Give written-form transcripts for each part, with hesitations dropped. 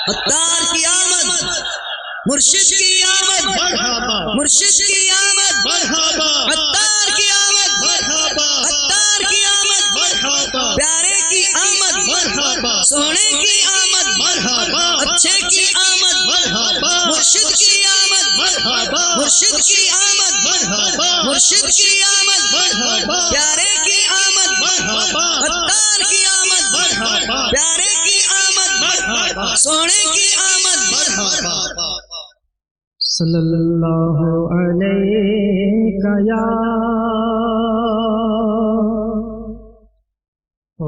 अत्तार की आमद, मुर्शिद की आमद, मुर्शिद की आमद, अत्तार की आमद, अत्तार की आमद, प्यारे की आमद, सोने की आमद, अच्छे की आमद, मुर्शिद की आमद, मुर्शिद की आमद, मुर्शिद की आमद, प्यारे की आमद, अत्तार की आमद, प्यारे की आमद, सोने की आमद। सल्लल्लाहु अलैका या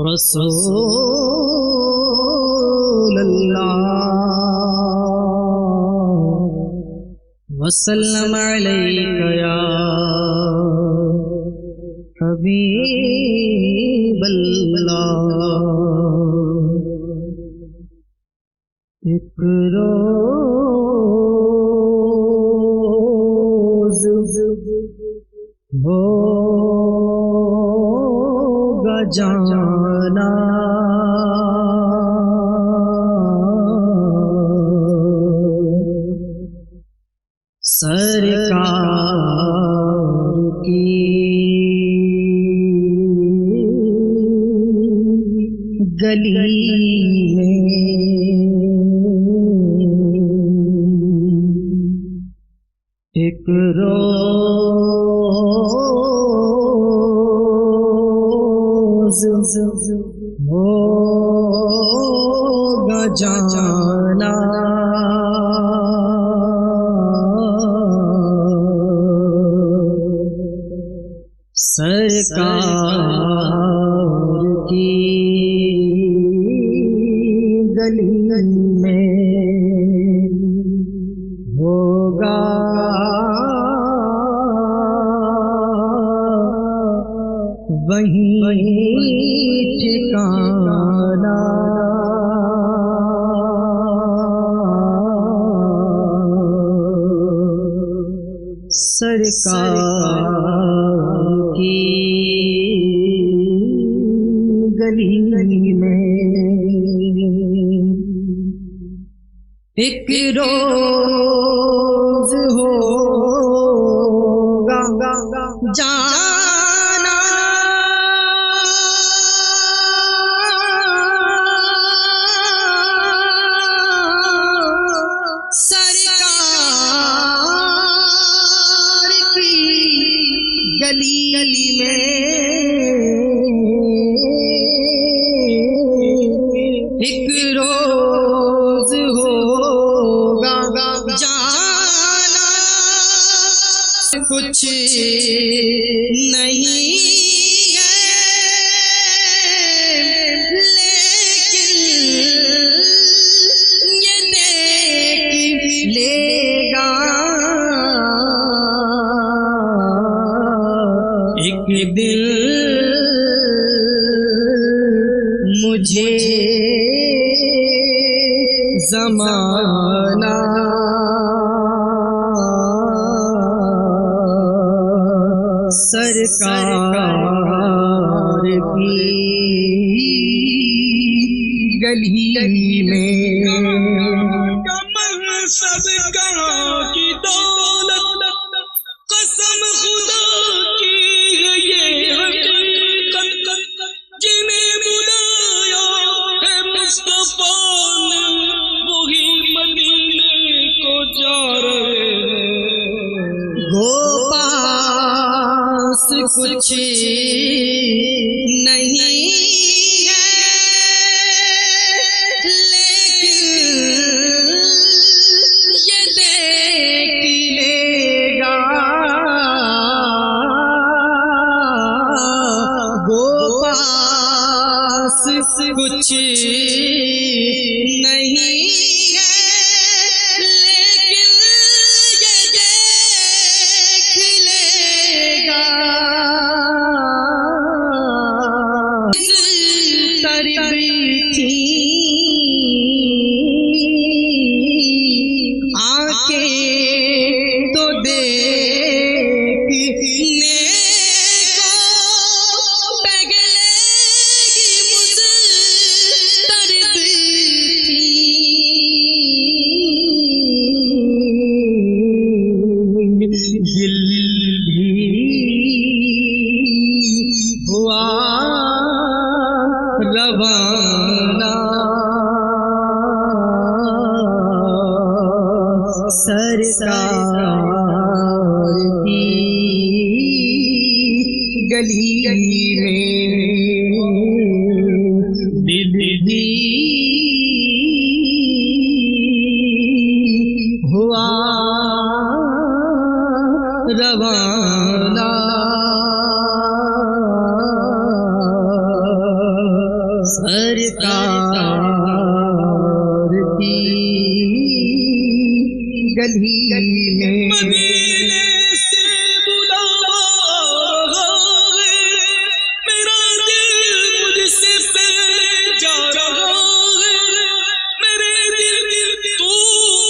रसूलल्लाह वसल्लम अलैका या हबीबल्लाह। एक रोज़ होगा जाना सरकार की गली में। एक रोज़ होगा जाना सरकार की गली में। होगा वहीं ठिकाना सरकार की गली में। एक रोज़ होगा जाना सरकार की गली में। एक रोज़ होगा जाना कुछ नहीं है, लेकिन ये देख लेगा एक दिन मुझे ज़माना। सरकार की गली में। सब की दौलत कसम खुदा की है ये हकीकत, जिन्हें बुलाया है मुस्तफा ने वही मदीने को जा रहे हैं। गोपास कुछ नहीं है, लेकिन ये देख लेगा गोपास कुछ नहीं है, लेकिन ये देख लेगा। तरबी थी आंखें तो देखने को पगलेगी मुझ तरबी हुआ रवाना सरकार की गली में दिल भी हुआ रवाना सरकार की गली में मदीने से बुलावा रहा है, मेरा दिल मुझसे पहले जा रहा है, मेरे दिल तू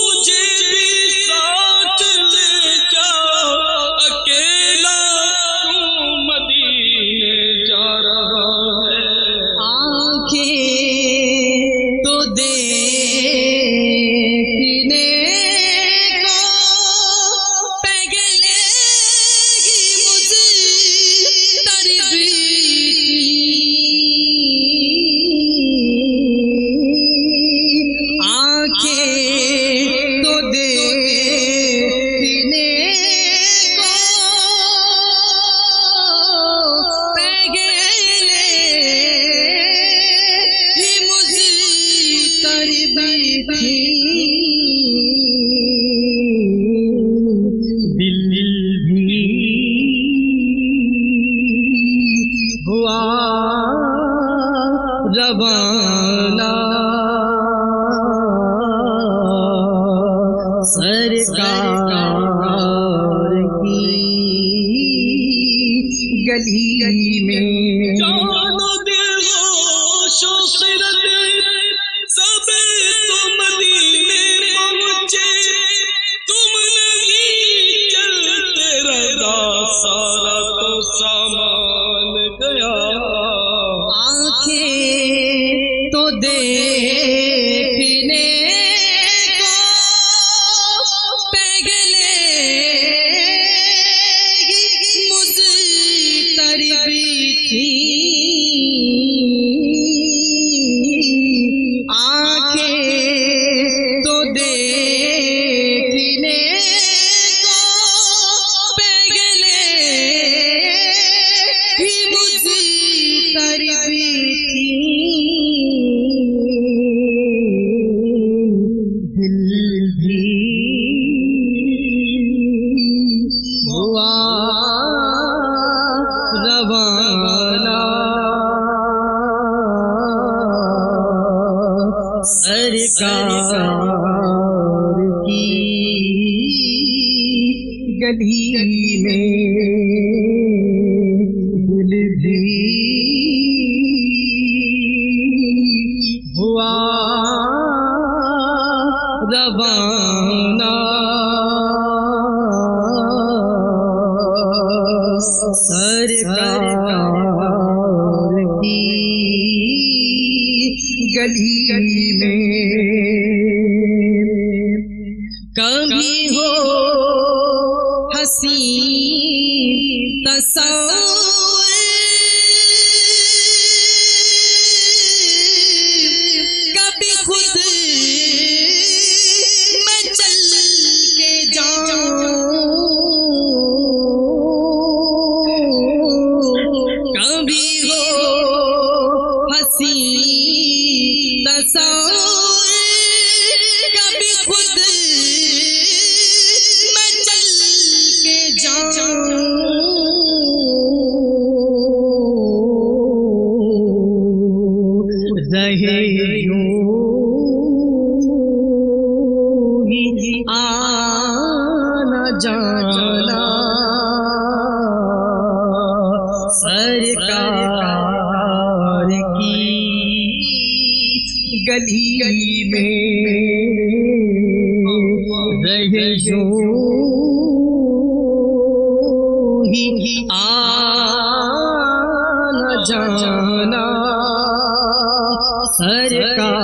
मुझे भी साथ ले जा, अकेला तू मदीने जा रहा है। आंखें तो देखने को पगलेगी मुझे तरबीती, आंखें तो देखने को पगलेगी मुझे तरबीती, दिल भी हुआ रवाना सरकार की गली में जानो दिल होशो खिरत सब तो मदीने पहुंचे, तुम नहीं चलते रहा सारा तो सामान गया। आंखें तो देखने को पगलेगी मुझे तरबीती, आंखें तो देखने को पगलेगी मुझे तरबीती, दिल भी हुआ रवाना सरकार की गली में, दिल भी हुआ रवाना सरकार की गली में। कभी हो हसी तस्वीर, कभी खुद मैं चल के जाऊं, कभी हो हसी तस्वीर, कभी खुद मैं चल के जाऊं, रहे यूं ही आना जाना सरकार की गली में, रहे यूं ही आना जाना सरकार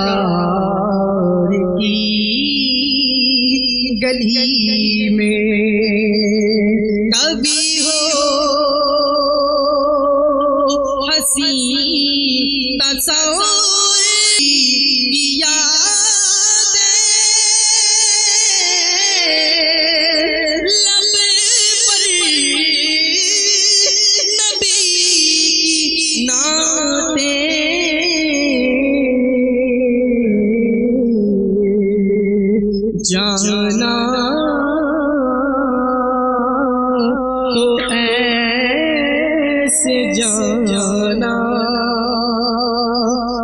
की गली में। कभी हो रसूल की यादें लब पर नबी की नातें जाना तो ऐसे जाना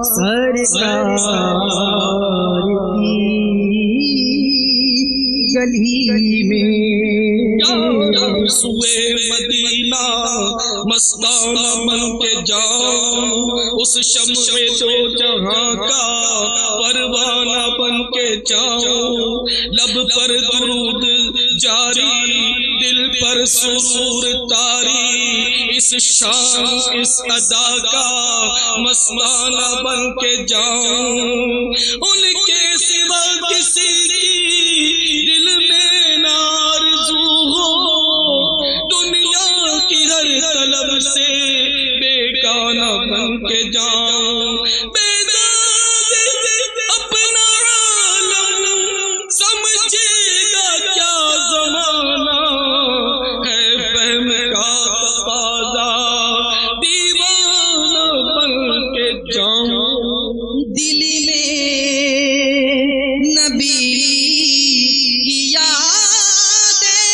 सरकार की गली में सुए मदीना मस्ताना बन के जाऊं, उस शम्मे दो जहां का परवाना बन के जाऊं। लब पर दुरूद जारी, दिल पर सुरूर तारी, इस शान इस अदा का मस्ताना बन के जाऊं। उनके सिवा किसी की दिल में ना आरज़ू हो, दुनिया की हर तलब से बेगाना बन के जाऊं। बेदाग अपना आलम समझेगा क्या ज़माना है, फहम का तकाज़ा दीवाना बन के जाऊं। दिल में नबी की यादें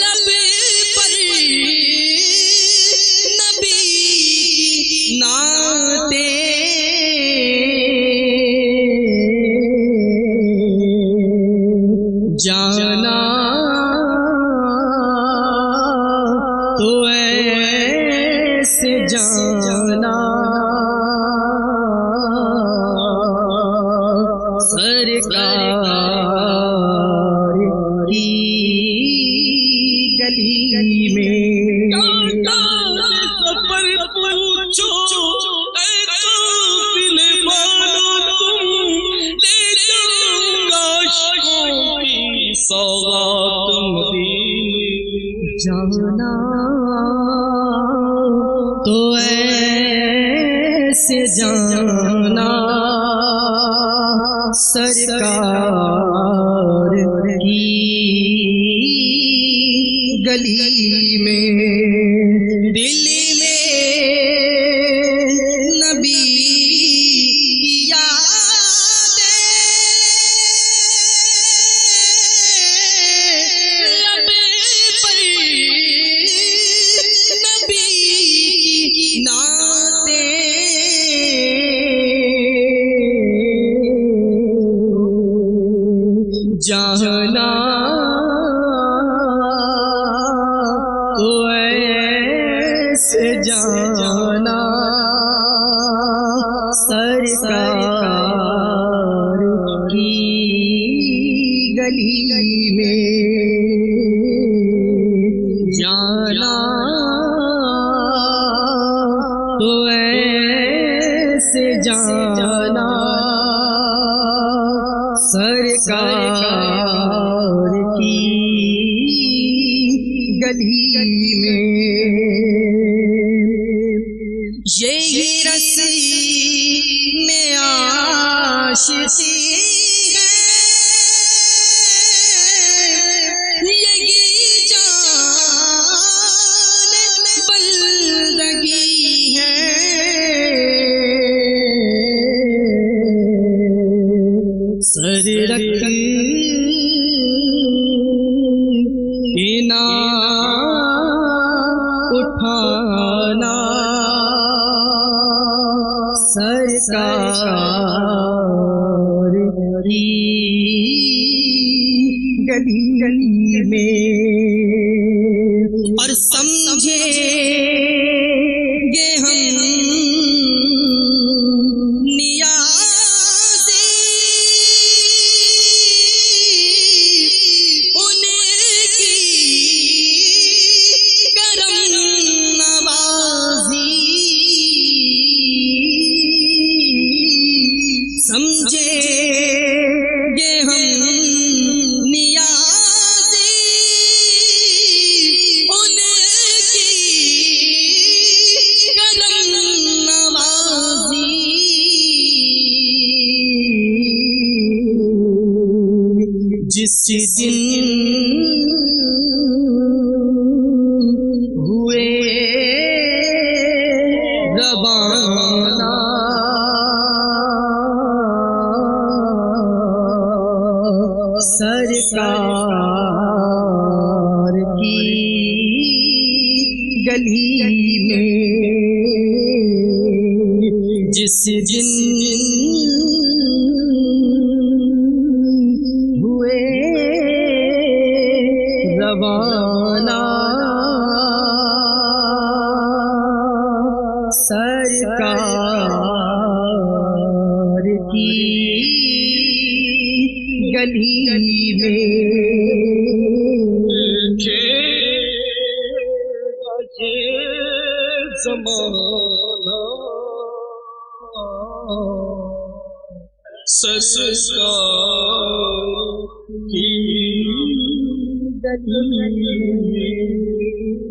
लब पर नबी की नातें जाना तो ऐसे जाना सरकार की गली में सफर पूछो ऐ काफिले वालों, तुम ले जाऊंगा आशिकों की सौगात मदीने। जाना तो ऐसे जाना सरकार की गली में। दिल में नबी की यादें लब पर नबी की नातें जाना तो ऐसे जाना सरकार की गली में। जाना तो ऐसे जाना सरकार की गली में। यही रस्सी में आशिकी है, यही जान बंदगी है। सर रख के ना उठाना सरकार की गली में। और समझेंगे हम नियाज़ी उनकी करम नवाज़ी। समझेंगे हम नियाज़ी उनकी दिन हुए रवाना सरकार की गली में, जिस दिन हुए रवाना सरकार की गली में। ज़माना सरकार की गली में।